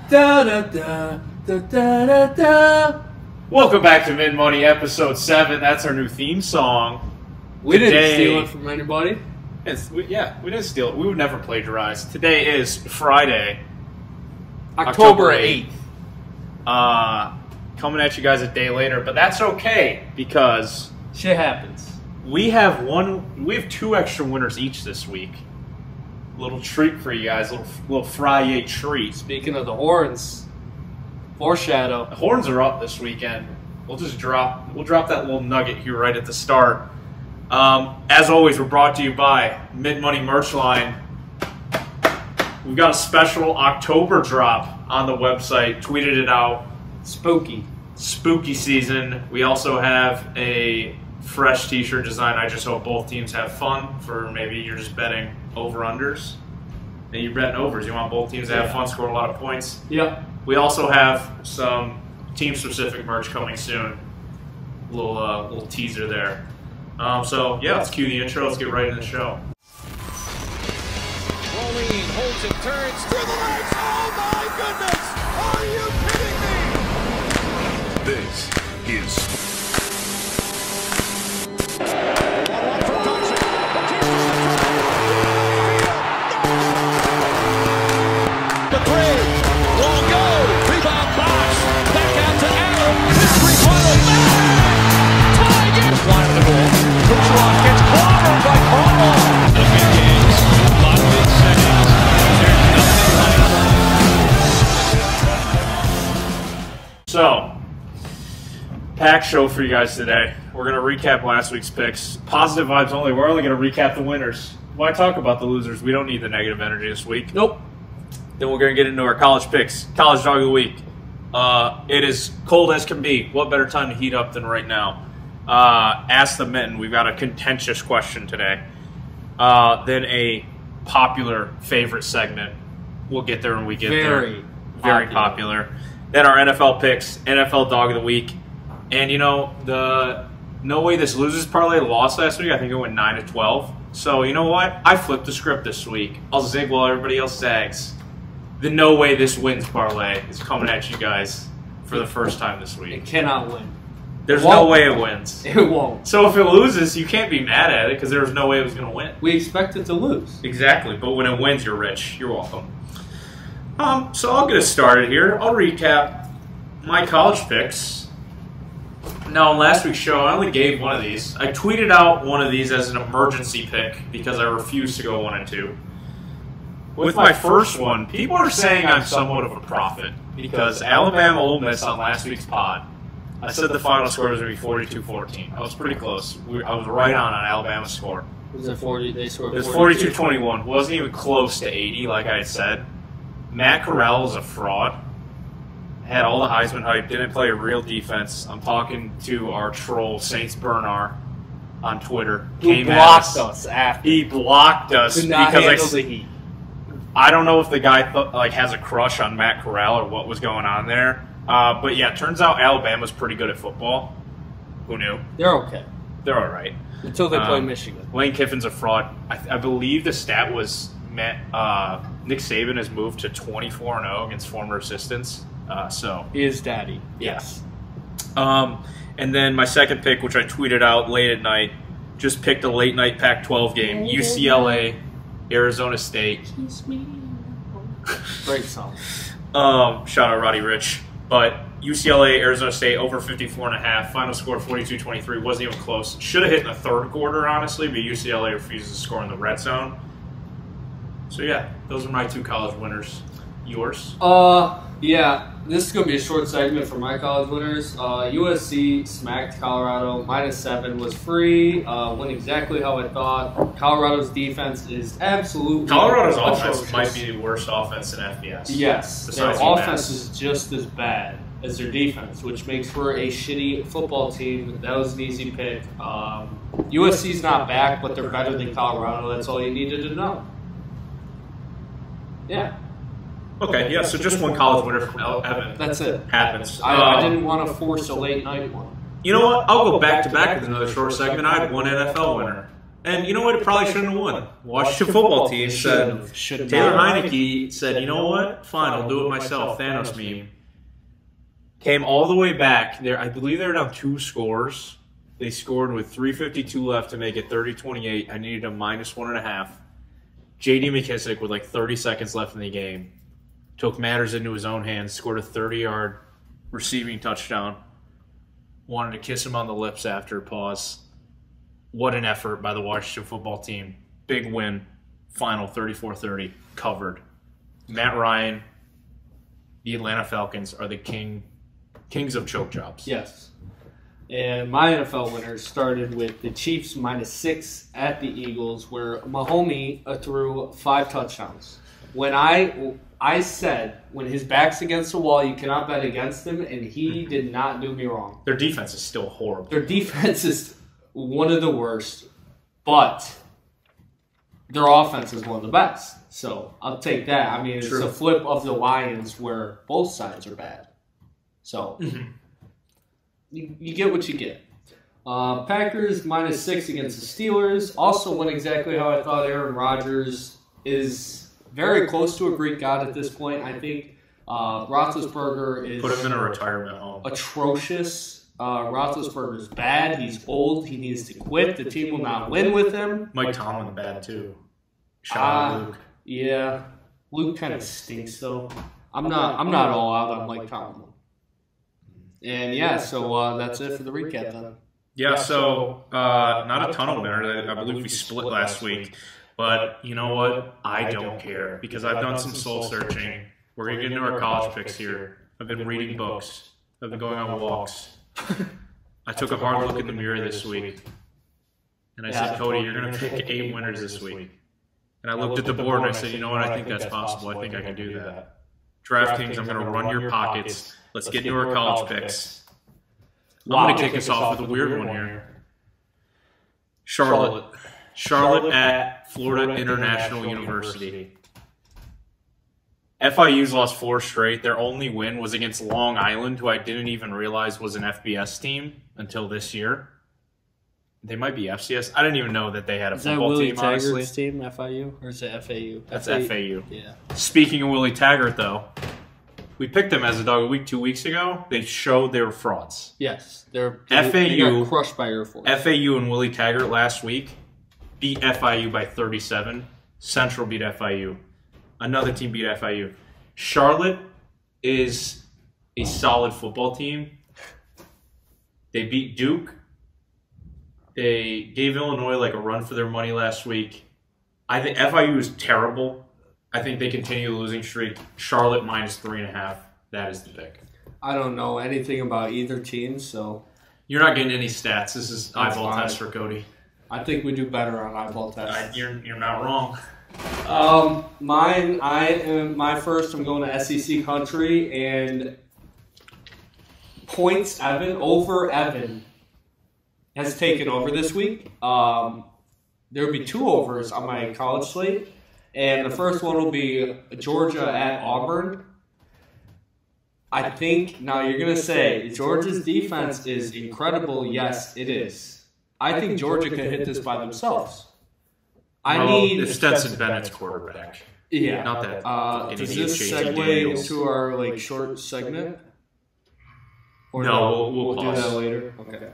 Da da da da da da da. Welcome back to Mid Money episode 7. That's our new theme song. We didn't steal it from anybody. We didn't steal it. We would never plagiarize. Today is Friday, October 8th. Coming at you guys a day later, but that's okay because shit happens. We have 2 extra winners each this week. Little treat for you guys, little Friday treat. Speaking of the horns, foreshadow. The horns are up this weekend. We'll drop that little nugget here right at the start. As always, we're brought to you by Mid Money Merch Line. We've got a special October drop on the website. Tweeted it out. Spooky season. We also have a fresh t-shirt design. I just hope both teams have fun. For maybe you're just betting over-unders. And you're betting overs. You want both teams to have fun, score a lot of points. Yep. We also have some team-specific merch coming soon. Little teaser there. So, yeah, let's cue the intro. Let's get right into the show. Rolling, holds it, turns through the legs. Oh, my goodness. Are you kidding me? This is... So, packed show for you guys today. We're going to recap last week's picks. Positive vibes only. We're only going to recap the winners. Why talk about the losers? We don't need the negative energy this week. Nope. Then we're going to get into our college picks. College dog of the week. It is cold as can be. What better time to heat up than right now? Ask the Mitten. We've got a contentious question today. Then a popular favorite segment. We'll get there when we get there. Very popular. Then our NFL picks, NFL Dog of the Week. And, you know, the No Way This Loses parlay lost last week. I think it went 9-12. So, you know what? I flipped the script this week. I'll zig while everybody else zags. The No Way This Wins parlay is coming at you guys for the first time this week. It cannot win. There's no way it wins. It won't. So if it loses, you can't be mad at it because there was no way it was going to win. We expect it to lose. Exactly. But when it wins, you're rich. You're welcome. So I'll get us started here. I'll recap my college picks. Now, in last week's show, I only gave one of these. I tweeted out one of these as an emergency pick because I refused to go 1 and 2. With my first one, people are saying I'm somewhat of a prophet because Alabama Ole Miss on last week's pod, I said the final score was going to be 42-14. I was pretty close. I was right on Alabama's score. Was it 40? They scored. It was 42-21. Wasn't even close to 80, like I had said. Matt Corral is a fraud. Had all the Heisman hype. Didn't play a real defense. I'm talking to our troll Saints Bernard on Twitter. Who blocked us after? He blocked us Could not because handle the heat. I don't know if the guy has a crush on Matt Corral or what was going on there. But yeah, it turns out Alabama's pretty good at football. Who knew? They're okay. They're all right. Until they play Michigan. Lane Kiffin's a fraud. I believe the stat was Nick Saban has moved to 24-0 against former assistants. So he is daddy. Yes. And then my second pick, which I tweeted out late at night, just picked a late night Pac-12 game. UCLA, Arizona State. Great song. Shout out Roddy Rich. But UCLA, Arizona State, over 54.5. Final score 42-23. Wasn't even close. Should have hit in the third quarter, honestly, but UCLA refuses to score in the red zone. So, yeah, those are my 2 college winners. Yours? Yeah, this is going to be a short segment for my college winners. USC smacked Colorado. -7 was free. Went exactly how I thought. Colorado's defense is absolutely Colorado's atrocious. offense might be the worst offense in FBS. Yes, their Besides offense UMass. is just as bad as their defense, which makes for a shitty football team. That was an easy pick. USC's not back, but they're better than Colorado. That's all you needed to know. Yeah. Okay, yeah, so just one college winner from Evan. That's it. Happens. I didn't want to force a late night one. You know what? I'll go back to back with another short segment. I had one NFL winner. And you know what? It probably shouldn't have won. Washington football team said, Taylor Heineke said, you know what? Fine, I'll do it myself. Thanos meme. Came all the way back. I believe they were down 2 scores. They scored with 3:52 left to make it 30-28. I needed a -1.5. J.D. McKissick with like 30 seconds left in the game took matters into his own hands, scored a 30-yard receiving touchdown. Wanted to kiss him on the lips after pause. What an effort by the Washington football team. Big win. Final 34-30. Covered. Matt Ryan, the Atlanta Falcons are the kings of choke jobs. Yes. And my NFL winners started with the Chiefs -6 at the Eagles, where Mahomes threw 5 touchdowns. When I said, when his back's against the wall, you cannot bet against him, and he did not do me wrong. Their defense is still horrible. Their defense is one of the worst, but their offense is one of the best. So I'll take that. I mean, it's a flip of the Lions where both sides are bad. So you get what you get. Packers -6 against the Steelers. Also went exactly how I thought. Aaron Rodgers is very close to a Greek god at this point. I think Roethlisberger is... Put him in a retirement home. Atrocious. Roethlisberger's bad. He's old. He needs to quit. The team will not win with him. Mike Tomlin bad too. Shout out Luke. Yeah. Luke kind of stinks though. I'm not all out on Mike Tomlin. And yeah, so that's it for the recap then. Yeah, so not a ton of winners. I believe we split last week. But you know what? I don't care because I've done some soul searching. We're going to get into our college picks here. I've been reading books. I've been going on walks. I took a hard look in the mirror this week. And I said, Cody, you're going to pick 8 winners this week. And I looked at the board and I said, you know what? I think that's possible. I think I can do that. DraftKings, I'm going to run your pockets. Let's get into our college picks. I'm going to kick us off with a weird one here. Charlotte at Florida International University. FIU's lost 4 straight. Their only win was against Long Island, who I didn't even realize was an FBS team until this year. They might be FCS. I didn't even know that they had a football team, honestly. Is that Willie Taggart's team, FIU? Or is it FAU? That's FAU. Yeah. Speaking of Willie Taggart, though, we picked them as a dog of the week 2 weeks ago. They showed they were frauds. Yes. They got crushed by Air Force. FAU and Willie Taggart last week beat FIU by 37. Central beat FIU. Another team beat FIU. Charlotte is a solid football team. They beat Duke. They gave Illinois like a run for their money last week. I think FIU is terrible. I think they continue the losing streak. Charlotte -3.5. That is the pick. I don't know anything about either team, so... You're not getting any stats. This is eyeball test for Cody. I think we do better on eyeball tests. You're not wrong. My first, I'm going to SEC country, and points over Evan has taken over this week. There will be 2 overs on my college slate, and the first one will be Georgia at Auburn. I think, now you're going to say, Georgia's defense is incredible. Yes, it is. I think Georgia could hit this by themselves. If Stetson Bennett's quarterback. Yeah. Not that. Does this segue into our short segment? Or no, we'll do that later. Okay.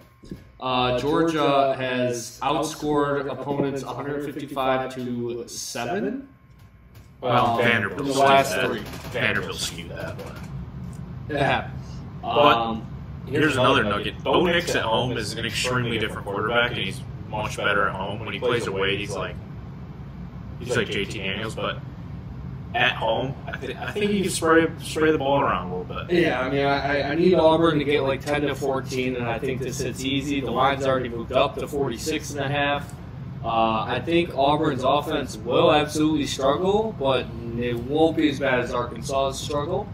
Georgia has outscored opponents 155-7. Well, Vanderbilt the last 3. Vanderbilt skewed that one. It happens. But here's another nugget. Bo Nix at home is an extremely different quarterback, and he's much better at home. When he plays away, he's like JT Daniels, but at home, I think he can spray the ball around a little bit. Yeah, I mean, I need Auburn to get 10-14, and I think this hits easy. The line's already moved up to 46.5. I think Auburn's offense will absolutely struggle, but it won't be as bad as Arkansas's struggle.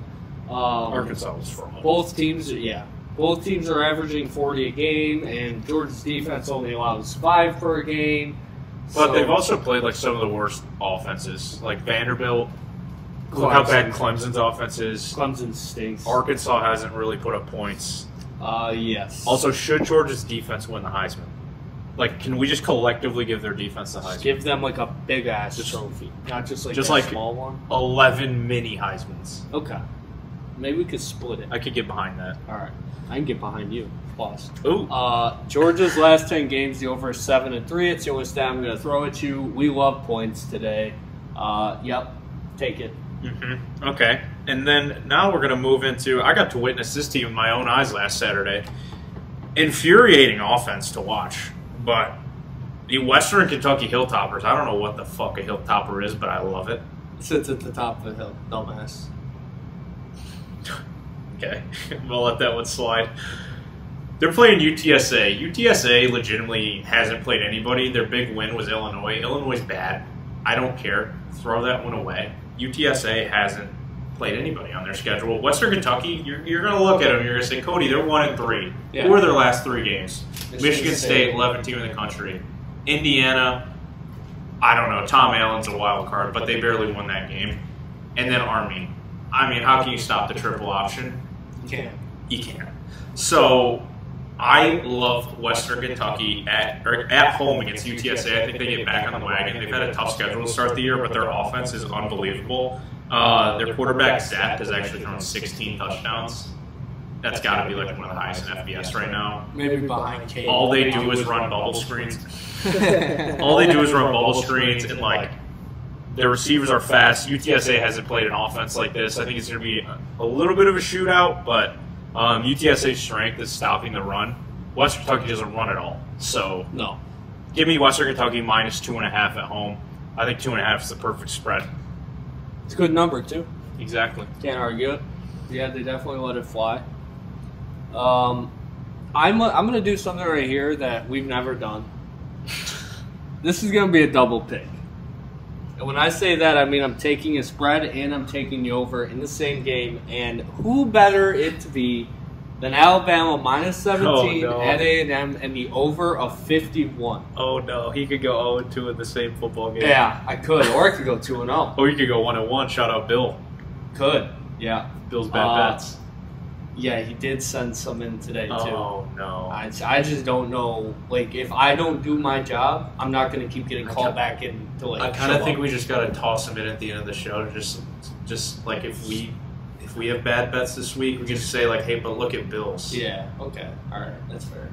Arkansas was from home. Both teams are averaging 40 a game, and Georgia's defense only allows 5 per game. But they've also played some of the worst offenses, like Vanderbilt. Look how bad Clemson's offense is. Clemson stinks. Arkansas hasn't really put up points. Yes. Also, should Georgia's defense win the Heisman? Like, can we just collectively give their defense the Heisman? Give them like a big ass trophy, not just like just a like small one. 11 mini Heismans. Okay, maybe we could split it. I could get behind that. All right, I can get behind you. Plus, Ooh. Georgia's last 10 games, the over is 7-3. It's the only stat I'm going to throw at you. We love points today. Yep, take it. Mm-hmm. Okay, and then now we're going to move into. I got to witness this team with my own eyes last Saturday. Infuriating offense to watch, but the Western Kentucky Hilltoppers. I don't know what the fuck a Hilltopper is, but I love it. Sits at the top of the hill, dumbass. Okay, we'll let that one slide. They're playing UTSA. UTSA legitimately hasn't played anybody. Their big win was Illinois. Illinois is bad. I don't care. Throw that one away. UTSA hasn't played anybody on their schedule. Western Kentucky, you're going to look at them. You're going to say, Cody, they're 1-3. Yeah. Who are their last 3 games? Michigan State, 11th team in the country. Indiana, I don't know. Tom Allen's a wild card, but they barely won that game. And then Army. I mean, how can you stop the triple option? You can't. You can't. So I love Western Kentucky at home against UTSA. I think they get back on the wagon. They've had a tough schedule to start the year, but their offense is unbelievable. Their quarterback, Zap, has actually thrown 16 touchdowns. That's got to be like one of the highest in FBS right now. Maybe behind Kate. All they do is run bubble screens. All they do is run bubble screens, and like their receivers are fast. UTSA hasn't played an offense like this. I think it's going to be a little bit of a shootout, but UTSA's strength is stopping the run. Western Kentucky doesn't run at all. So No. give me Western Kentucky minus 2.5 at home. I think 2.5 is the perfect spread. It's a good number, too. Exactly. Can't argue it. Yeah, they definitely let it fly. I'm going to do something right here that we've never done. This is going to be a double pick. And when I say that, I mean I'm taking a spread and I'm taking the over in the same game. And who better it to be than Alabama minus 17 at A&M and the over of 51. Oh, no. He could go 0-2 in the same football game. Yeah, I could. Or I could go 2-0. Or you could go 1-1. Shout out Bill. Could. Yeah. Bill's bad bets. Yeah, he did send some in today, too. Oh, no. I just don't know. Like, if I don't do my job, I'm not going to keep getting called back in to, like, I kind of think we just got to toss him in at the end of the show. Just like, if we have bad bets this week, we can just say, like, hey, but look at Bill's. Yeah, okay. All right, that's fair.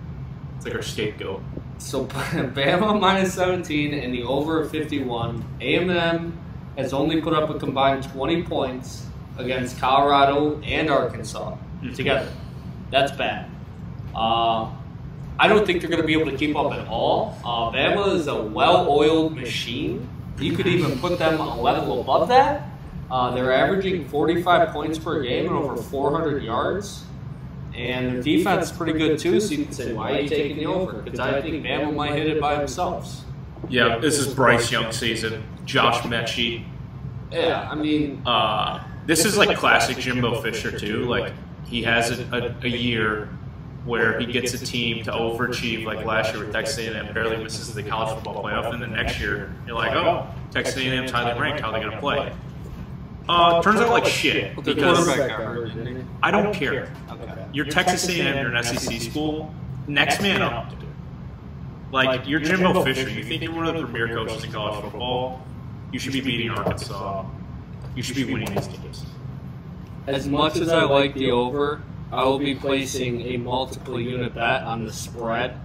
It's like our scapegoat. So, Bama minus 17 and the over of 51. A&M has only put up a combined 20 points against Colorado and Arkansas together. That's bad. I don't think they're going to be able to keep up at all. Bama is a well-oiled machine. You could even put them a level above that. They're averaging 45 points per game and over 400 yards. And their defense is pretty good, too, so you can say, why are you taking the over? Because I think Bama might hit it by themselves. Yeah, this is Bryce Young season. Josh Mechie. Yeah, I mean... this is like classic Jimbo Fisher, too. Like, he has a year where he gets a team to overachieve, like last year with Texas A&M, barely misses the college football playoff, and then next year you're like, oh, Texas A&M's highly ranked, how are they going to play? Turns out like shit. Because I don't care. You're Texas A&M, you're an SEC school, next man up. Like, you're Jimbo Fisher. You think you're one of the premier coaches in college football, you should be beating Arkansas. You should be winning these games. As much as I like the over, I will be placing a multiple unit bet on the spread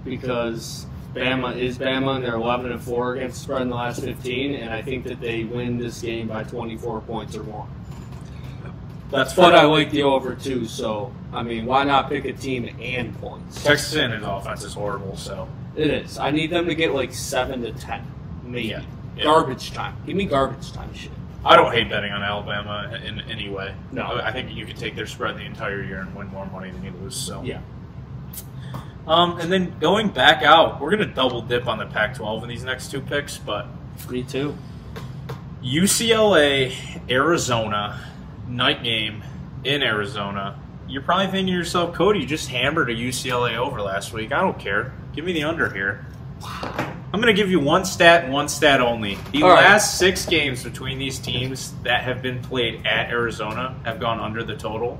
because Bama is Bama and they're 11-4 against the spread in the last 15, and I think that they win this game by 24 points or more. But I like the over too, so I mean, why not pick a team and points? Texas A&M's offense is horrible, so it is. I need them to get like 7 to 10, maybe. Yeah. Garbage time. Give me garbage time shit. I don't hate betting on Alabama in any way. No. I think you could take their spread the entire year and win more money than you lose. So yeah. And then going back out, we're going to double dip on the Pac-12 in these next 2 picks, but me too. UCLA, Arizona, night game in Arizona. You're probably thinking to yourself, Cody, you just hammered a UCLA over last week. I don't care. Give me the under here. I'm going to give you one stat and one stat only. The last 6 games between these teams that have been played at Arizona have gone under the total.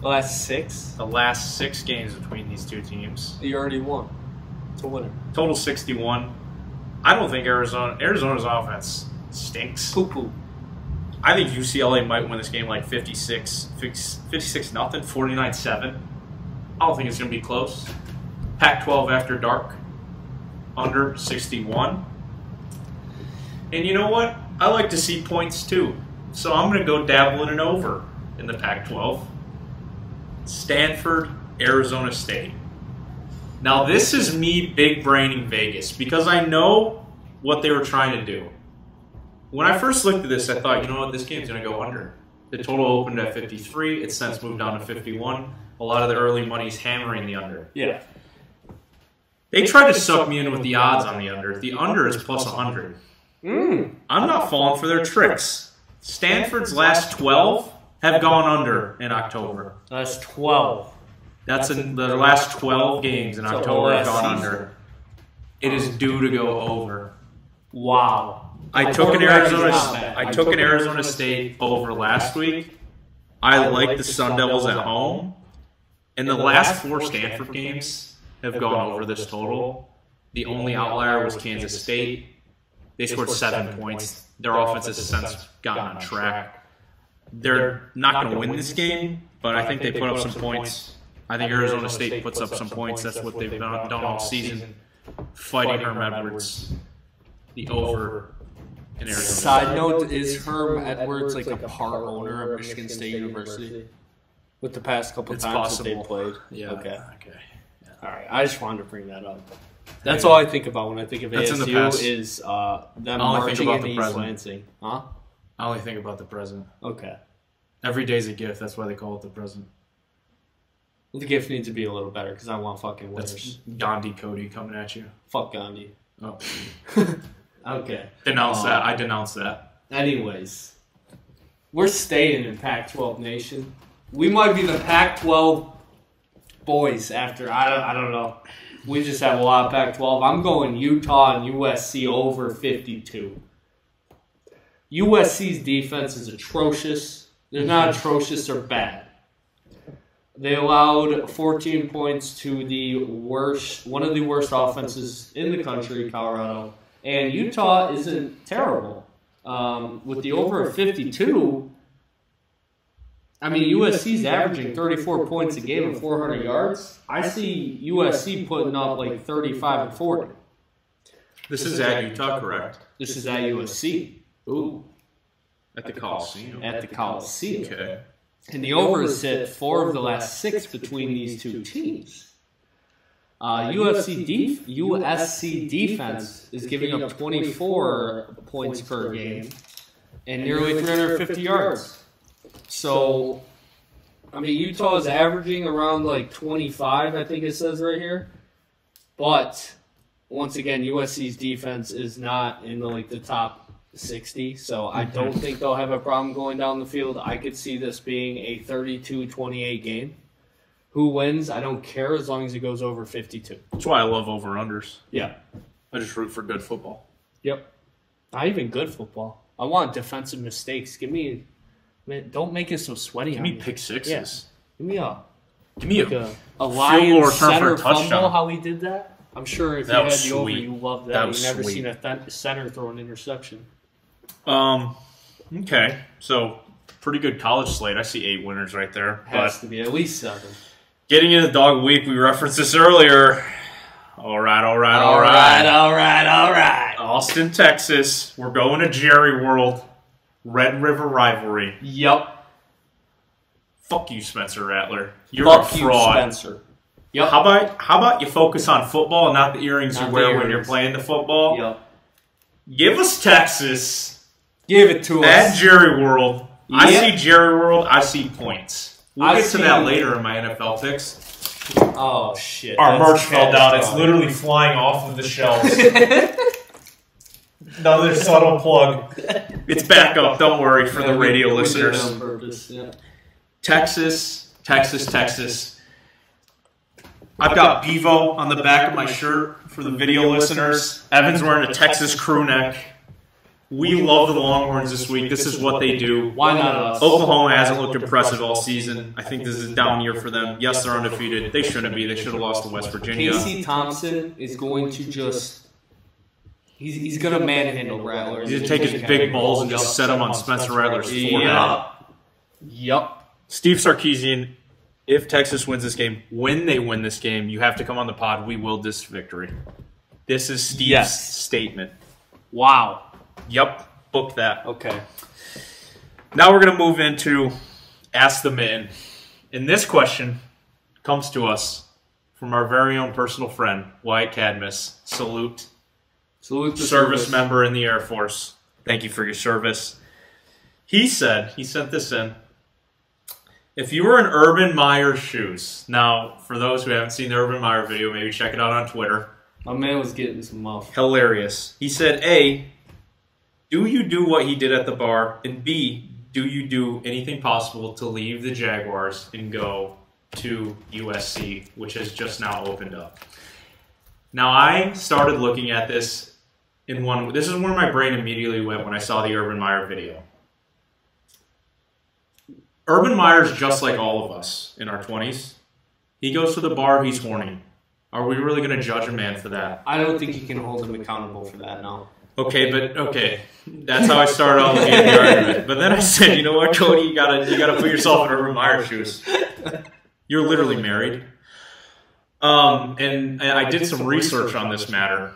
The last 6? The last 6 games between these 2 teams. You already won. It's a winner. Total 61. I don't think Arizona's offense stinks. Poo-poo. I think UCLA might win this game like 56-0, 49-7. I don't think it's going to be close. Pac-12 after dark, under 61. And you know what? I like to see points too. So I'm going to go dabbling an over in the Pac-12. Stanford, Arizona State. Now this is me big braining Vegas because I know what they were trying to do. When I first looked at this, I thought, you know what, this game's going to go under. The total opened at 53. It's since moved down to 51. A lot of the early money's hammering the under. Yeah. They tried to suck me in with the odds on the under. The under is plus 100. I'm not falling for their tricks. Stanford's last 12 have gone under in October. That's 12. That's in the last 12 games in October have gone under. It is due to go over. Wow. I took an Arizona State over last week. I like the Sun Devils at home. And the last 4 Stanford games have gone over this total. The only outlier was Kansas State. They scored 7 points. Their offense has since gotten on track. They're not going to win this game, but I think they put up some points. I think Arizona State puts up some points. That's what they've done all season, fighting Herm Edwards. The over in Arizona. Side note, is Herm Edwards like a part owner of Michigan State University? With the past couple times that they played? Yeah. Okay. Yeah. All right. I just wanted to bring that up. That's all I think about when I think of ASU is them marching into East Lansing. Huh? I only think about the present. Okay. Every day's a gift. That's why they call it the present. Well, the gift needs to be a little better because I want fucking That's winners. Gandhi Cody coming at you. Fuck Gandhi. Oh. Okay. Denounce that. I denounce that. Anyways, we're staying in Pac-12 Nation. We might be the Pac-12 boys after. I don't know. We just have a lot of Pac-12. I'm going Utah and USC over 52. USC's defense is atrocious. They're not atrocious, they're bad. They allowed 14 points to one of the worst offenses in the country, Colorado. And Utah isn't terrible. With the over of 52, I mean, USC's averaging 34 points a game and 400 yards. I see USC putting up like 35 and 40. This is at Utah, correct? This is at USC. Ooh. At the Coliseum. At the Coliseum. Okay. And the over is hit 4 of the last 6 between these two teams. USC defense is giving up 24 points per game and nearly 350 yards. So, I mean, Utah is averaging around like 25, I think it says right here. But, once again, USC's defense is not in the top 60, so I don't think they'll have a problem going down the field. I could see this being a 32-28 game. Who wins, I don't care as long as it goes over 52. That's why I love over-unders. Yeah. I just root for good football. Yep. Not even good football. I want defensive mistakes. Man, don't make it so sweaty. Give me pick sixes. Yeah. Give me a Lions center touchdown. fumble, how he did that. I'm sure if you had the over, you loved that. You've never sweet. seen a center throw an interception. Okay. So, pretty good college slate. I see 8 winners right there. Has to be at least 7. Getting into Dog Week, we referenced this earlier. All right. Austin, Texas. We're going to Jerry World. Red River rivalry. Yep. Fuck you, Spencer Rattler. You're Fuck a fraud. you, Spencer. Yep. How about you focus on football and not the earrings you wear when you're playing the football? Yep. Give us Texas. Give it to us. At Jerry World. Yep. I see Jerry World. I see points. We'll get to that later in my NFL picks. Oh, shit. Our merch fell down. It's literally flying off of the shelves. Another subtle plug. It's back up. Don't worry for the radio listeners. On purpose, yeah. Texas. I've got Bevo on the back of my shirt for the video listeners. Evan's wearing a Texas crew neck. We love the Longhorns this week. This is what they do. Why not us? Oklahoma hasn't looked impressive all season. I think this is a down year for them. Yes, they're undefeated. They shouldn't be. They should have lost to West Virginia. Casey Thompson is going to just... He's going to manhandle Rattlers. He's going to take his big balls and just set them on Spencer Rattler's forehead. Yep. Steve Sarkisian, if Texas wins this game, when they win this game, you have to come on the pod. We will this victory. This is Steve's statement. Wow. Yep. Book that. Okay. Now we're going to move into Ask the Mitten. And this question comes to us from our very own personal friend, Wyatt Cadmus. Salute. Salute the service member in the Air Force. Thank you for your service. He sent this in. If you were in Urban Meyer's shoes, now for those who haven't seen the Urban Meyer video, maybe check it out on Twitter. My man was getting some mouth. Hilarious. He said, A, do you do what he did at the bar? And B, do you do anything possible to leave the Jaguars and go to USC, which has just now opened up? Now, I started looking at this this is where my brain immediately went when I saw the Urban Meyer video. Urban Meyer's just like all of us in our 20s. He goes to the bar, he's horny. Are we really going to judge a man for that? I don't think you can hold him accountable for that, no. Okay. That's how I started off looking at the argument. But then I said, you know what, Cody, you gotta put yourself in Urban Meyer's shoes. You're literally married. And I did some research on this matter.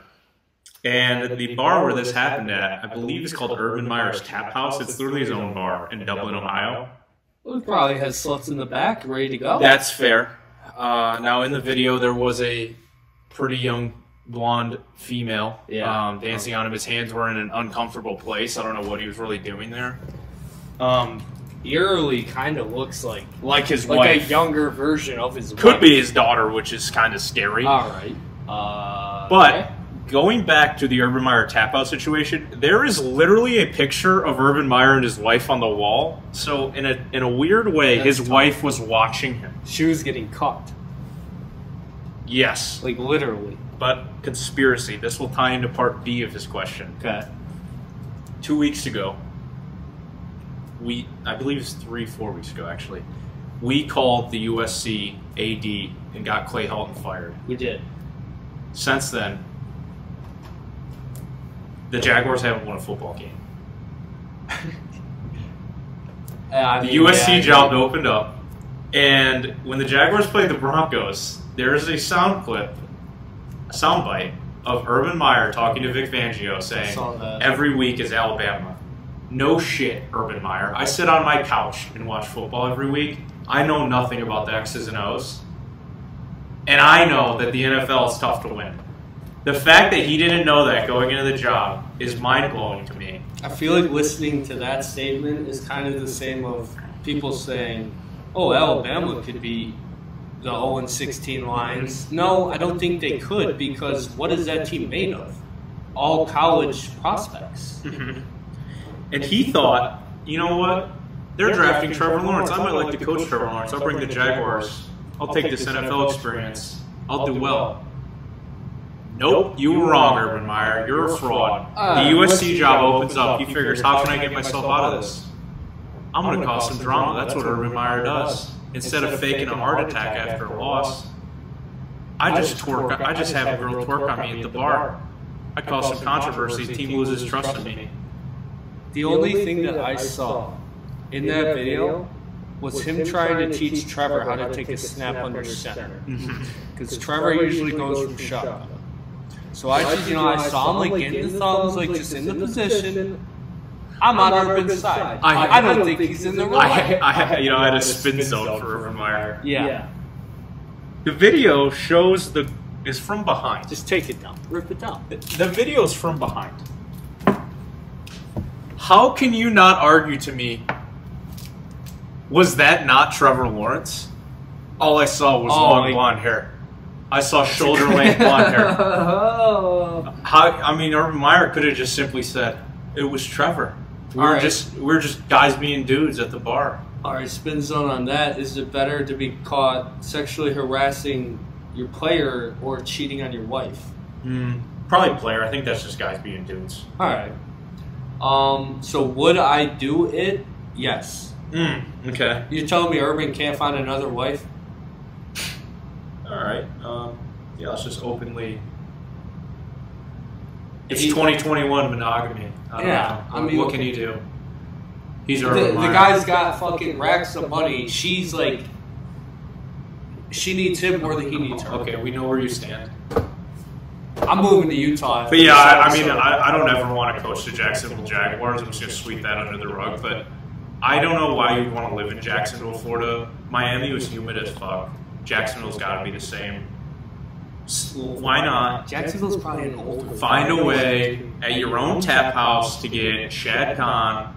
And the bar where this happened at, I believe is called Urban Meyer's Tap House. It's literally his own bar in Dublin, Ohio. Well, he probably has sluts in the back ready to go. That's fair. Now, in the video, there was a pretty young blonde female dancing on him. His hands were in an uncomfortable place. I don't know what he was really doing there. Eerily kind of looks like his like wife. a younger version of his wife. Could be his daughter, which is kind of scary. All right. But going back to the Urban Meyer tap out situation, there is literally a picture of Urban Meyer and his wife on the wall. So in a weird way, his wife was watching him. She was getting caught. Yes. Like literally. But conspiracy. This will tie into part B of his question. Okay. 2 weeks ago, I believe it's 3-4 weeks ago actually, we called the USC AD and got Clay Helton fired. We did. Since then, the Jaguars haven't won a football game. The USC job opened up, and when the Jaguars played the Broncos, there's a soundbite of Urban Meyer talking to Vic Fangio saying, every week is Alabama. No shit, Urban Meyer. I sit on my couch and watch football every week. I know nothing about the X's and O's. And I know that the NFL is tough to win. The fact that he didn't know that going into the job is mind-blowing to me. I feel like listening to that statement is kind of the same of people saying, oh, Alabama could be the 0-16 Lions. No, I don't think they could, because what is that team made of? All college prospects. And he thought, you know what? They're drafting Trevor Lawrence. I might like to coach Trevor Lawrence. I'll bring the Jaguars. I'll take this NFL experience. I'll do well. Nope, you were wrong, Urban Meyer. You're a fraud. The USC job opens up. He figures, how can I get myself out of this? I'm going to cause some drama. That's what Urban Meyer does. Instead of faking a heart attack after a loss, I just have a girl twerk on me at the bar. I cause some controversy. The team loses trust in me. The only thing that I saw in that video was him trying to teach Trevor how to take a snap under center. Because Trevor usually goes from shotgun. So I just, I saw him like getting the thumbs, like just in the position. I'm on Urban's side. I don't think he's in the right. I had a spin zone for Urban Meyer. Yeah. The video shows is from behind. Just take it down. Rip it down. The video is from behind. How can you not argue to me, was that not Trevor Lawrence? All I saw was long blonde hair. I saw shoulder-length blonde hair. Urban Meyer could have just simply said, it was Trevor. We're just guys being dudes at the bar. All right, spin zone on that. Is it better to be caught sexually harassing your player or cheating on your wife? Probably player. I think that's just guys being dudes. All right. So would I do it? Yes. Okay. You're telling me Urban can't find another wife? All right. Yeah, let's just openly. It's 2021 monogamy. I don't know. I mean, what can you do? He's the Urban Meyer. guy's got fucking racks of money. She's like, she needs him more than he needs her. Okay, we know where you stand. I'm moving to Utah. But yeah, I don't ever want to coach the Jacksonville Jaguars. I'm just going to sweep that under the rug. But I don't know why you'd want to live in Jacksonville, Florida. Miami was humid as fuck. Jacksonville's got to be the same. Why not? Jacksonville's probably an older. Find a way at your own tap house to get Shad Khan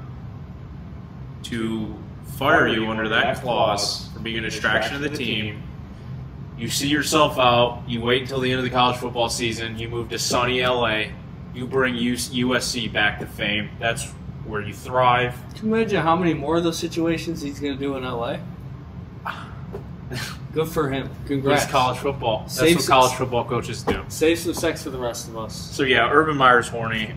to fire you under that clause for being a distraction of the team. You see yourself out. You wait until the end of the college football season. You move to sunny LA. You bring USC back to fame. That's where you thrive. Can you imagine how many more of those situations he's going to do in LA? Good for him. Congrats. It's college football. That's what college football coaches do. Save some sex for the rest of us. So yeah, Urban Meyer's horny.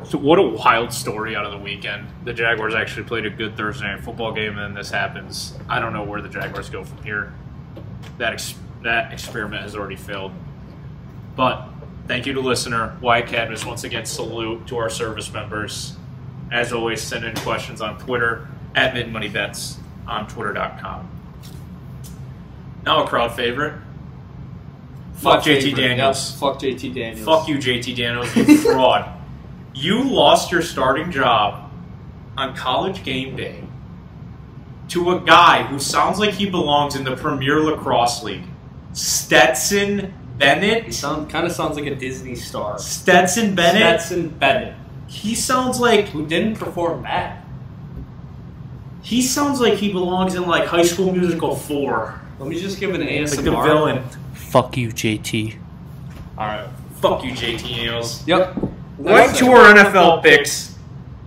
So what a wild story out of the weekend. The Jaguars actually played a good Thursday night football game, and then this happens. I don't know where the Jaguars go from here. That experiment has already failed. But thank you to listener Wyatt Cadmus. Once again, salute to our service members. As always, send in questions on Twitter at MidMoneyBets on Twitter.com. Now a crowd favorite. Fuck JT Daniels. Yep. Fuck JT Daniels. Fuck you, JT Daniels, you fraud. You lost your starting job on College game day to a guy who sounds like he belongs in the Premier Lacrosse League. Stetson Bennett? He kind of sounds like a Disney star. Stetson Bennett? Stetson Bennett. He sounds like... Who didn't perform bad. He sounds like he belongs in, like, High School Musical 4. Let me just give an ASMR. Like the villain. Fuck you, JT. Alright. Fuck you, JT Daniels. Yep. Right to our NFL picks.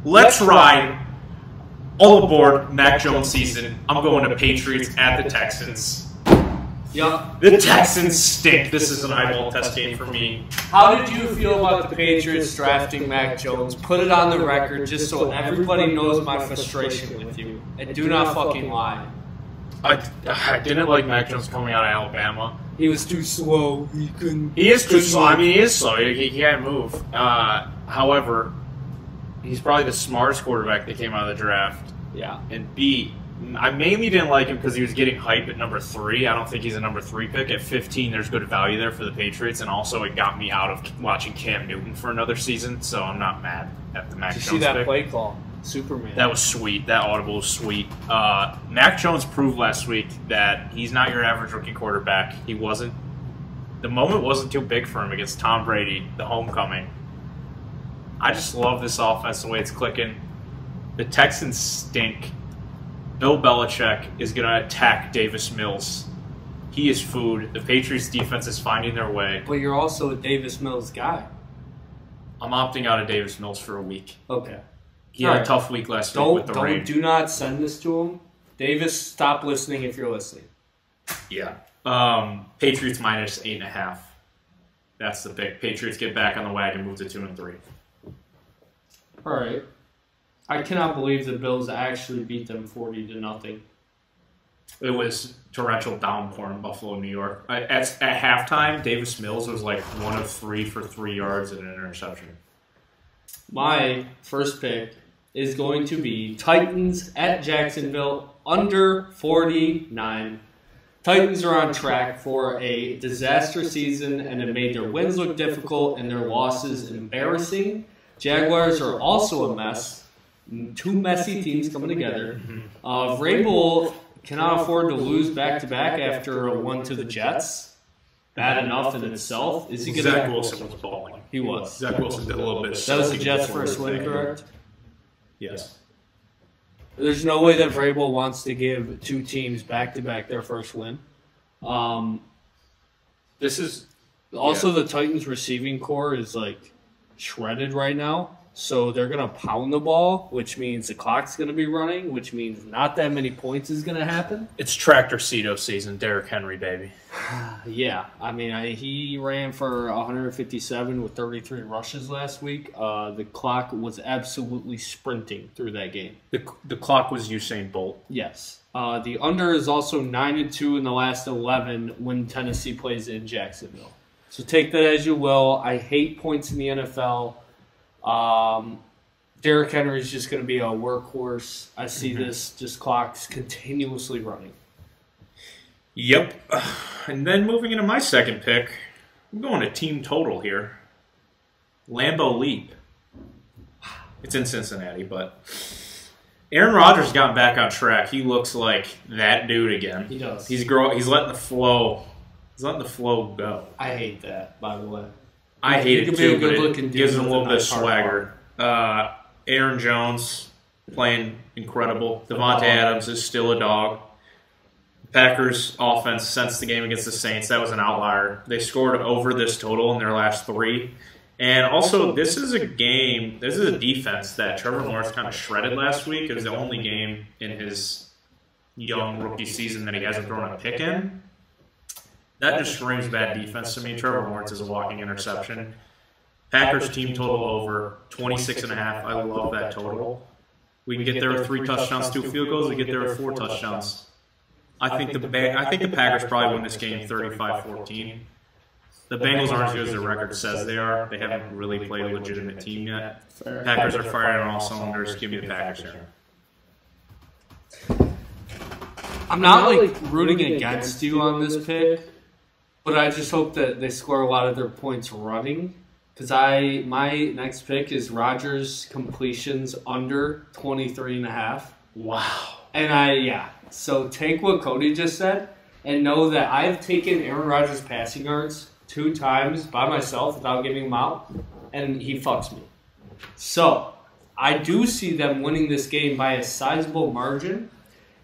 Let's ride. All aboard Mac Jones season. I'm going to Patriots at the Texans. Yep. The Texans stink. This is an eyeball test game for me. How did you feel about the Patriots drafting Mac Jones? Put it on the record just so everybody knows my frustration with you. And do not fucking lie. I didn't like Mac Jones coming out of Alabama. He was too slow. He couldn't. He is too slow. I mean, he is slow. He can't move. However, he's probably the smartest quarterback that came out of the draft. Yeah. And B, I mainly didn't like him because he was getting hype at number 3. I don't think he's a number 3 pick. At 15, there's good value there for the Patriots, and also it got me out of watching Cam Newton for another season, so I'm not mad at the Mac Jones pick. Did you see that pick. play call? Superman. That was sweet. That audible was sweet. Mac Jones proved last week that he's not your average rookie quarterback. He wasn't. The moment wasn't too big for him against Tom Brady, the homecoming. I just love this offense, the way it's clicking. The Texans stink. Bill Belichick is going to attack Davis Mills. He is food. The Patriots defense is finding their way. But you're also a Davis Mills guy. I'm opting out of Davis Mills for a week. Okay. He had a tough week last week with the rain. Do not send this to him. Davis, stop listening if you're listening. Yeah. Patriots minus 8.5. That's the pick. Patriots get back on the wagon, move to 2-3. All right. I cannot believe the Bills actually beat them 40-0. It was torrential downpour in Buffalo, New York. At halftime, Davis Mills was like 1 of 3 for 3 yards and an interception. My first pick is going to be Titans at Jacksonville under 49. Titans are on track for a disaster season and have made their wins look difficult and their losses embarrassing. Jaguars are also a mess. 2 messy teams coming together. Vrabel cannot afford to lose back-to-back after a 1 to the Jets. Bad enough in itself. Is he gonna? Zach Wilson was balling. He was. Zach Wilson did a little bit. That was the Jets' first win, correct? Yes. There's no way that Vrabel wants to give 2 teams back-to-back their first win. This is also the Titans' receiving core is like shredded right now. So they're going to pound the ball, which means the clock's going to be running, which means not that many points is going to happen. It's Tractor Cedo season, Derrick Henry, baby. Yeah, I mean, he ran for 157 with 33 rushes last week. The clock was absolutely sprinting through that game. The clock was Usain Bolt. Yes. The under is also 9-2 in the last 11 when Tennessee plays in Jacksonville. So take that as you will. I hate points in the NFL. Derrick Henry is just going to be a workhorse. I see this just clocks continuously running. Yep. And then moving into my second pick, I'm going to team total here. Lambeau Leap. It's in Cincinnati, but Aaron Rodgers got back on track. He looks like that dude again. He does. He's letting the flow. He's letting the flow go. I hate that, by the way. I hate it too, but it gives him a little bit of swagger. Aaron Jones playing incredible. Devontae Adams is still a dog. Packers offense since the game against the Saints, that was an outlier. They scored over this total in their last 3. And also, this is a defense that Trevor Lawrence kind of shredded last week. It was the only game in his young rookie season that he hasn't thrown a pick in. That just screams bad defense to me. Trevor Lawrence is a walking interception. Packers team total over 26.5. I love that total. We can get there with 3 touchdowns, 2 field goals. We get there with 4 touchdowns. I think the Packers probably win this game 35-14. The Bengals aren't as good as their record says they are. They haven't really played a legitimate team yet. Packers are firing on all cylinders. Give me the Packers here. I'm not rooting against you on this pick, but I just hope that they score a lot of their points running. Because my next pick is Rodgers completions under 23.5. Wow. And so take what Cody just said and know that I've taken Aaron Rodgers passing yards 2 times by myself without giving him out, and he fucks me. So I do see them winning this game by a sizable margin,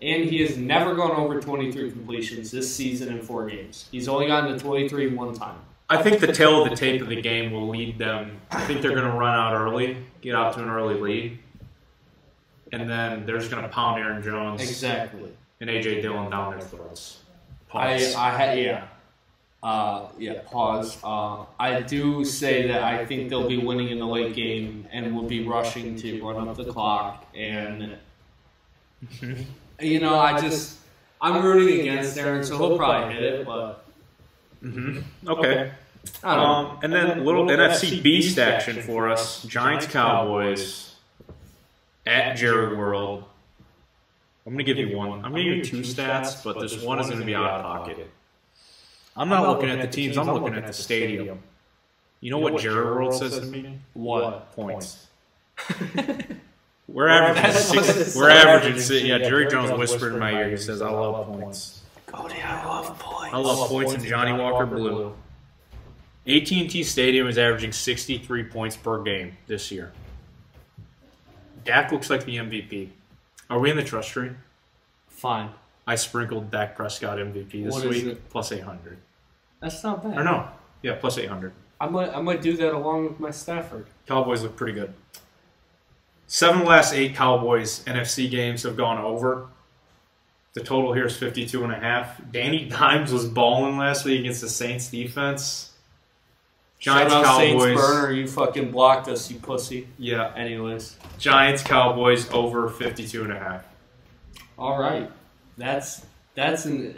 and he has never gone over 23 completions this season in 4 games. He's only gotten to 23 one time. I think the tail of the tape of the game will lead them. I think they're going to run out early, get out to an early lead, and then they're just going to pound Aaron Jones and A.J. Dillon down their throats. Pause. Pause. I do say that I think they'll be winning in the late game and will be rushing to run up the clock. And, I'm rooting against Aaron, so he'll probably hit it, but... Okay. And then a little NFC Beast action for us. Giants-Cowboys at Jerry World. I'm going to give you one. I'm going to give you 2 stats, but this one is going to be out of pocket. I'm not looking at the teams. I'm looking at the stadium. You know what Jerry World says to me? What? Points. We're averaging. Yeah, Jerry Jones whispered in my ear. He says, "I love points." Cody, I love points. I love points in Johnny Walker Blue. AT&T Stadium is averaging 63 points per game this year. Dak looks like the MVP. Are we in the trust tree? Fine. I sprinkled Dak Prescott MVP this week, plus 800. That's not bad. Or no. Yeah, plus 800. I might do that along with my Stafford. Cowboys look pretty good. 7 of the last 8 Cowboys NFC games have gone over. The total here is 52.5. Danny Dimes was balling last week against the Saints defense. Giants, Cowboys. Saints burner, you fucking blocked us, you pussy. Yeah. Anyways. Giants, Cowboys over 52.5. All right. That's an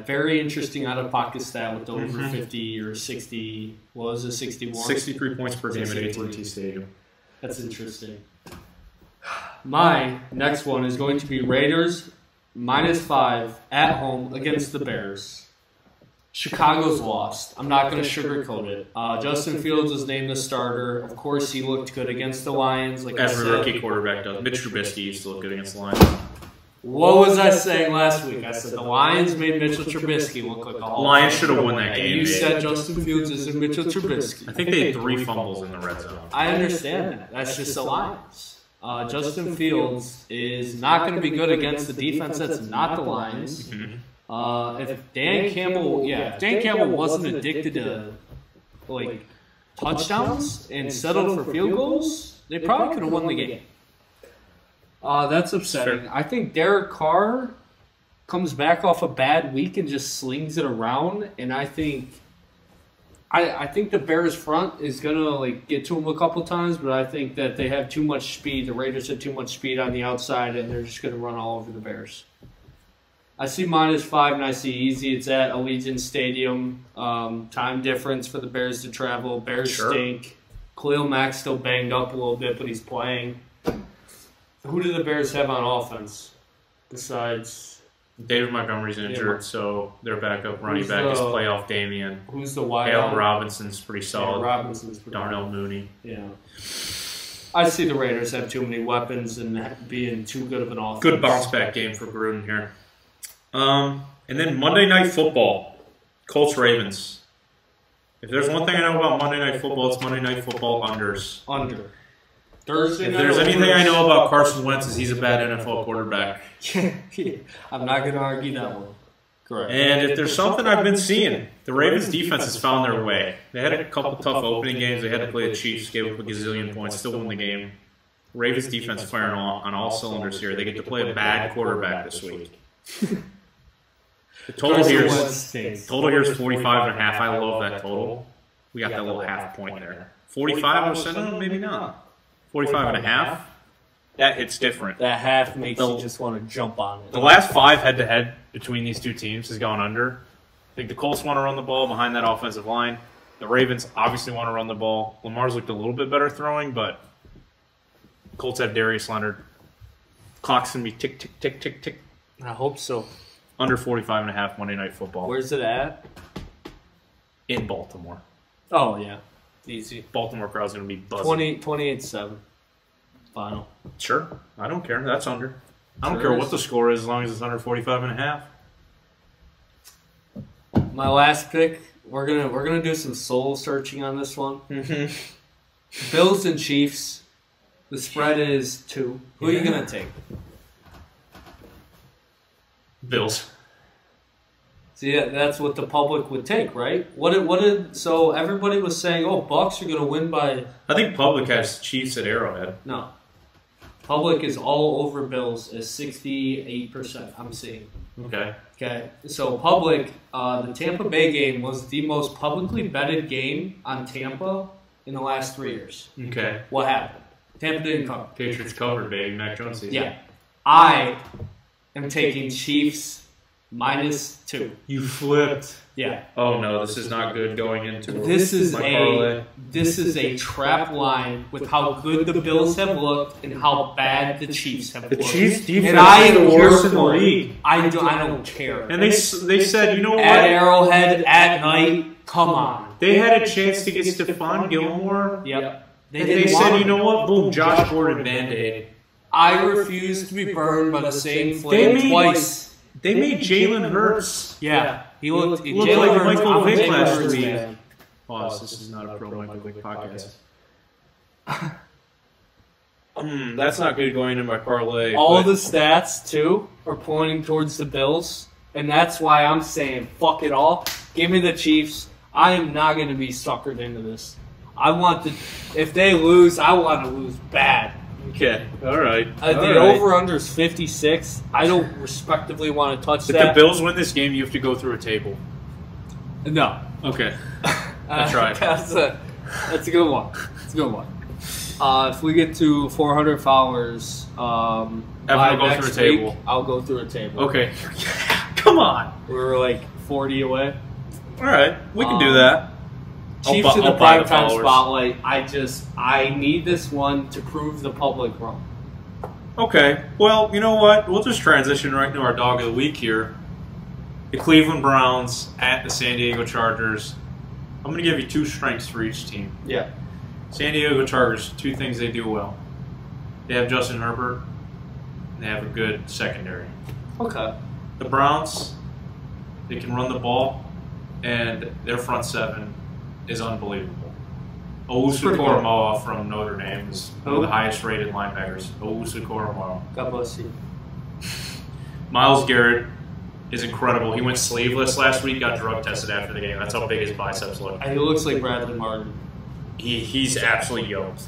very interesting out of pocket stat with the over 50 or 60. What was it? 61. 63 points per game at AT&T Stadium. That's interesting. My next one is going to be Raiders -5 at home against the Bears. Chicago's lost. I'm not going to sugarcoat it. Justin Fields was named the starter. Of course, he looked good against the Lions. Like every rookie quarterback does. Mitch Trubisky used to look good against the Lions. What was I saying last week? I said the Lions made Mitchell Trubisky look like a Hall. Lions should have won that game. And you said Justin Fields isn't Mitchell Trubisky. I think they had 3 fumbles in the red zone. I understand that. That's just the Lions. Justin Fields is not going to be good against the defense that's not the Lions. If Dan Campbell wasn't addicted to touchdowns and settled for field goals, They probably could have won the game. That's upsetting. Sure. I think Derek Carr comes back off a bad week and just slings it around, and I think the Bears front is gonna get to him a couple times, but I think that they have too much speed. The Raiders have too much speed on the outside, and they're just gonna run all over the Bears. I see -5 and I see easy. It's at Allegiant Stadium. Time difference for the Bears to travel. Bears stink. Khalil Mack's still banged up a little bit, but he's playing. Who do the Bears have on offense besides? David Montgomery's injured, so their backup running back is playoff Damian. Who's the wide? Allen Robinson's pretty solid. Yeah, Robinson's pretty Darnell Mooney. Yeah. I see the Raiders have too many weapons and being too good of an offense. Good bounce back game for Gruden here. And then Monday Night Football, Colts Ravens. If there's one thing I know about Monday Night Football, it's Monday Night Football unders. Under. Thursday. If there's anything I know about Carson Wentz, is he's a bad NFL quarterback. I'm not going to argue that one. Correct. And if there's something I've been seeing, the Ravens defense has found their way. They had a couple tough opening games. They had to play the Chiefs, gave up a gazillion points, still won the game. Ravens defense firing on all cylinders here. They get to play a bad quarterback this week. The total here is 45.5. I love that total. We got that little half point there. 45%? Maybe not. 45.5. That hits different. That half makes you just want to jump on it. The last 5 head-to-head between these two teams has gone under. I think the Colts want to run the ball behind that offensive line. The Ravens obviously want to run the ball. Lamar's looked a little bit better throwing, but Colts have Darius Leonard. Clock's going to be tick, tick, tick, tick, tick. I hope so. Under 45.5 Monday Night Football. Where's it at? In Baltimore. Oh, yeah. Easy. Baltimore crowd's going to be buzzing. 28-7. Final. Sure. I don't care. That's under. I don't care what the score is as long as it's under 45.5. My last pick, we're gonna do some soul searching on this one. Mm-hmm. Bills and Chiefs. The spread is 2. Who are you gonna take? Bills. See, that's what the public would take, right? So everybody was saying, oh, Bucks are going to win by... I think public has Chiefs at Arrowhead. No. Public is all over Bills at 68%, I'm seeing. Okay. So public, the Tampa Bay game was the most publicly betted game on Tampa in the last 3 years. Okay. What happened? Tampa didn't cover. Patriots covered, baby. Mac Jones season. Yeah. I am taking Chiefs -2. You flipped. Yeah. Oh no, this is not good going into This is a trap line with how good the Bills have looked and how bad the Chiefs have looked. The Chiefs defense and I is am the worst in the league. I don't care. And they said, you know what? At Arrowhead at night, come on. They had a chance to get Stephon Gilmore. Yep. They said, you know what? Boom, Josh Gordon Band-Aid. I refuse to be burned by the same flame twice. They made Jalen Hurts. Yeah. He looked like Jalen Michael Vick Hurts last Hurts, week. man. Pause. This is not a pro Michael Vick podcast. That's not good going into my parlay. All the stats, too, are pointing towards the Bills. And that's why I'm saying, fuck it all. Give me the Chiefs. I am not going to be suckered into this. If they lose, I want to lose bad. Okay. All right. The over-under is 56. I don't respectively want to touch that. If the Bills win this game, you have to go through a table. No. Okay. That's right. That's a good one. It's a good one. If we get to 400 followers, Evan will go through a table. I'll go through a table. Okay. Come on. We're like 40 away. All right. We can do that. Chiefs in the primetime spotlight. I need this one to prove the public wrong. Okay. Well, you know what? We'll just transition right into our dog of the week here. The Cleveland Browns at the San Diego Chargers. I'm going to give you 2 strengths for each team. Yeah. San Diego Chargers, 2 things they do well. They have Justin Herbert, and they have a good secondary. Okay. The Browns, they can run the ball, and their front 7 is unbelievable. Owusu Koromoa from Notre Dame is one of the highest rated linebackers. Owusu Koromoa. God bless you. Myles Garrett is incredible. He went sleeveless last week, got drug tested after the game. That's how big his biceps look. He looks like Bradley Martin. He's absolutely yoked.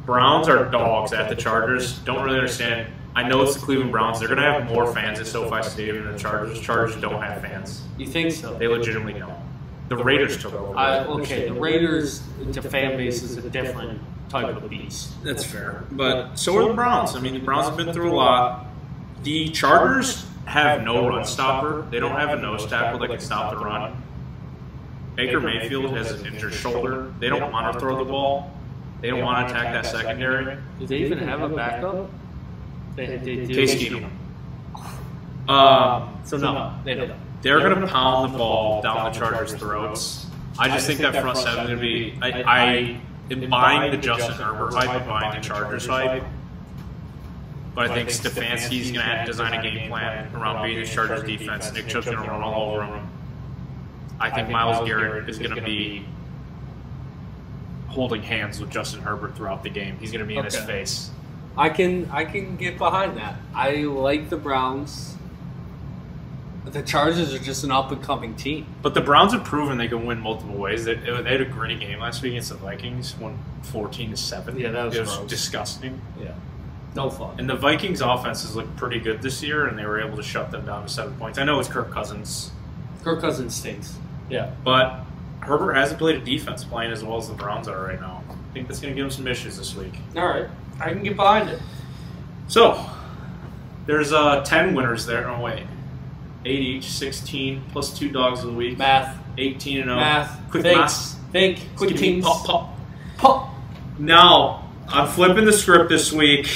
Browns are dogs at the Chargers. Don't really understand. I know it's the Cleveland Browns. They're going to have more fans at SoFi Stadium than the Chargers. Chargers don't have fans. You think so? They legitimately don't. The Raiders took over. Okay, the Raiders, the fan base is a different type of beast. That's fair. But so are the Browns. I mean, the Browns have been through a lot. The Chargers have no run stopper. They don't have a nose tackle that can stop the run. Baker Mayfield has an injured shoulder. They don't want to throw the ball. They don't want to attack that secondary. Do they even have a backup? They do. Case Keenum. So no, they don't. They're going to pound the ball down the Chargers' throats. I just think that front seven is going to be. I am buying the Justin Herbert hype. I'm buying the Chargers hype. But I think Stefanski's going to design a game plan around beating the Chargers' defense. Nick Chubb's going to run all over him. I think Myles Garrett is going to be holding hands with Justin Herbert throughout the game. He's going to be in his face. I can get behind that. I like the Browns. The Chargers are just an up-and-coming team. But the Browns have proven they can win multiple ways. They had a gritty game last week against the Vikings, won 14-7. Yeah, that was gross. Disgusting. Yeah, no fun. And the Vikings' offenses looked pretty good this year, and they were able to shut them down to 7 points. I know it's Kirk Cousins. Kirk Cousins stinks. Yeah. But Herbert hasn't played a defense playing as well as the Browns are right now. I think that's going to give him some issues this week. All right. I can get behind it. So, there's 10 winners there. Oh, wait. 8 each, 16, plus 2 dogs of the week. Math. 18 and 0. Math. Quick Thinks. math. Think. Quick teams. Pop, pop. Pop. Now, I'm flipping the script this week.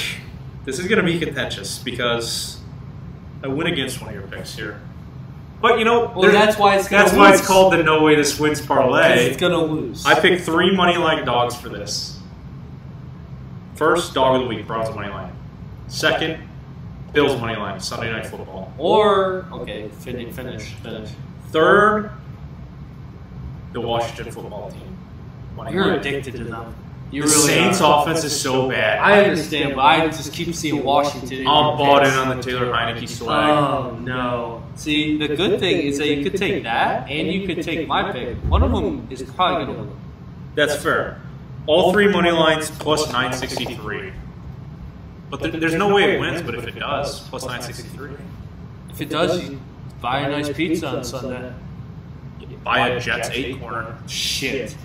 This is going to be contentious because I went against one of your picks here. But, you know, well, that's why it's called the No Way This Wins parlay. It's going to lose. I picked 3 money line dogs for this. First, dog of the week, Browns money line. Second, Bills money line, Sunday Night Football. Or, finish. Third, the Washington football team. You're addicted to them. The Saints' offense is so bad. I understand, but I just keep seeing Washington. I'm bought in on the Taylor Heineke swag. Oh, no. See, the good thing is that you could take that, and you could take my pick. One of them is probably going to win. That's fair. All 3 money lines plus 963. But there's no way it wins, but if it does, plus 963. If it does, you buy a nice pizza on Sunday. Buy a Jets 8-corner. Shit.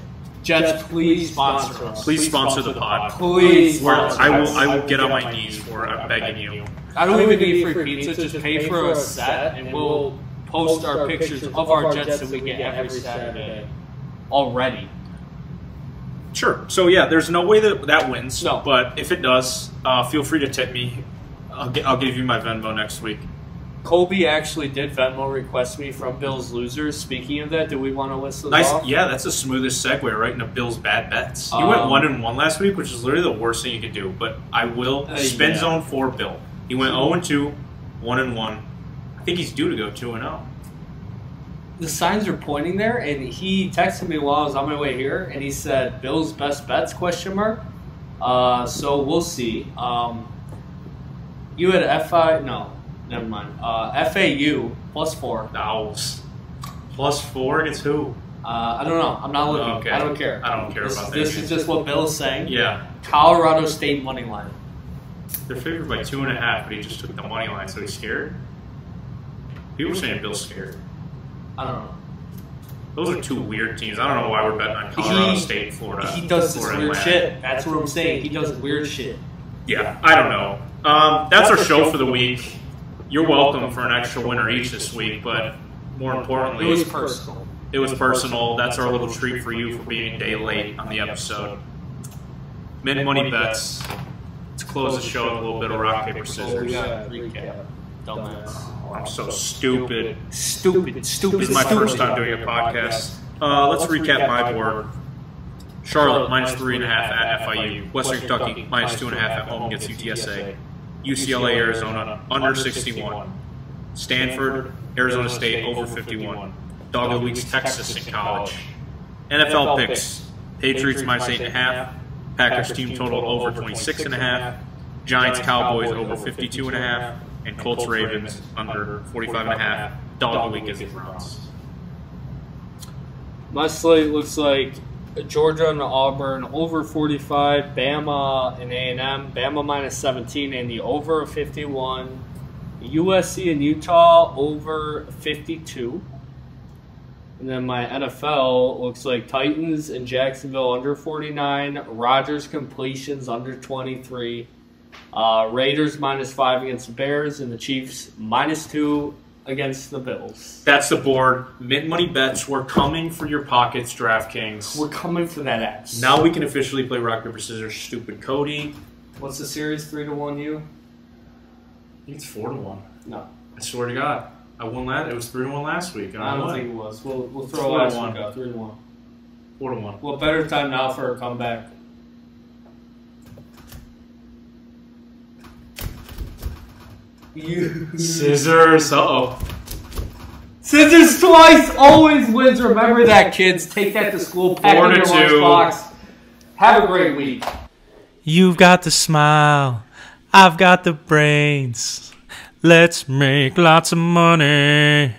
Jets, please sponsor us. Please sponsor the pod. Please. I will get on my knees for it. I'm begging you. I don't even need free pizza. Just pay for a set, and we'll post our pictures of our Jets that we get every Saturday already. Sure. So, yeah, there's no way that wins. No. But if it does, feel free to tip me. I'll give you my Venmo next week. Colby actually did Venmo request me from Bill's Losers. Speaking of that, do we want to list those off? Yeah, that's the smoothest segue right into Bill's bad bets. He went 1-1 last week, which is literally the worst thing you could do. But I will spin zone for Bill. He went 0-2, 1-1. I think he's due to go 2-0. The signs are pointing there, and he texted me while I was on my way here, and he said, Bill's best bets, ? So we'll see. You had FI, no, never mind. FAU, +4. No. +4 against who? I don't know. I'm not looking. Okay. I don't care. I don't care about that. This is just what Bill is saying. Yeah. Colorado State money line. They're favored by 2.5, but he just took the money line, so he's scared. People are saying Bill's scared. I don't know. Those are 2 weird teams. I don't know why we're betting on Colorado State and Florida. He does this weird shit. That's what I'm saying. He does weird shit. Yeah, I don't know. That's our show for the week. You're welcome for an extra winner each this week, but more importantly, it was personal. It was personal. That's our little treat for you for being a day late on the episode. Mitten Money Bets. Let's close the show with a little bit of rock, paper, scissors. We got recap. Dumbass. I'm so stupid. Stupid. This is my first time doing a podcast. Let's recap my board. Charlotte, -3.5 at FIU. Western Kentucky, -2.5 at home against UTSA. UCLA, Arizona, under 61. Stanford, Arizona State, over 51. Dog of the Week's Texas in college. NFL picks. Patriots, -8.5. Packers team total over 26.5. Giants, Cowboys, over 52.5. And Colts, Ravens, under 45.5. Dog of the Week is the Browns. My slate looks like Georgia and Auburn over 45. Bama and A&M. Bama minus 17 and the over of 51. USC and Utah over 52. And then my NFL looks like Titans and Jacksonville under 49. Rodgers completions under 23. Raiders minus 5 against the Bears. And the Chiefs minus 2 against the Bills. That's the board. Mint money bets. We're coming for your pockets, DraftKings. We're coming for that ass. Now we can officially play rock, paper, scissors. Stupid Cody. What's the series? 3-1 you? I think it's 4-1. No. I swear to God. I won that. It was 3-1 last week. I don't think it was. We'll throw 4-1. last week out. 3-1. 4-1. Well, better time now for a comeback. Scissors. Uh-oh. Scissors twice always wins. Remember that, kids. Take that to school. Pack in your 4-2. lunchbox. Have a great week. You've got the smile. I've got the brains. Let's make lots of money.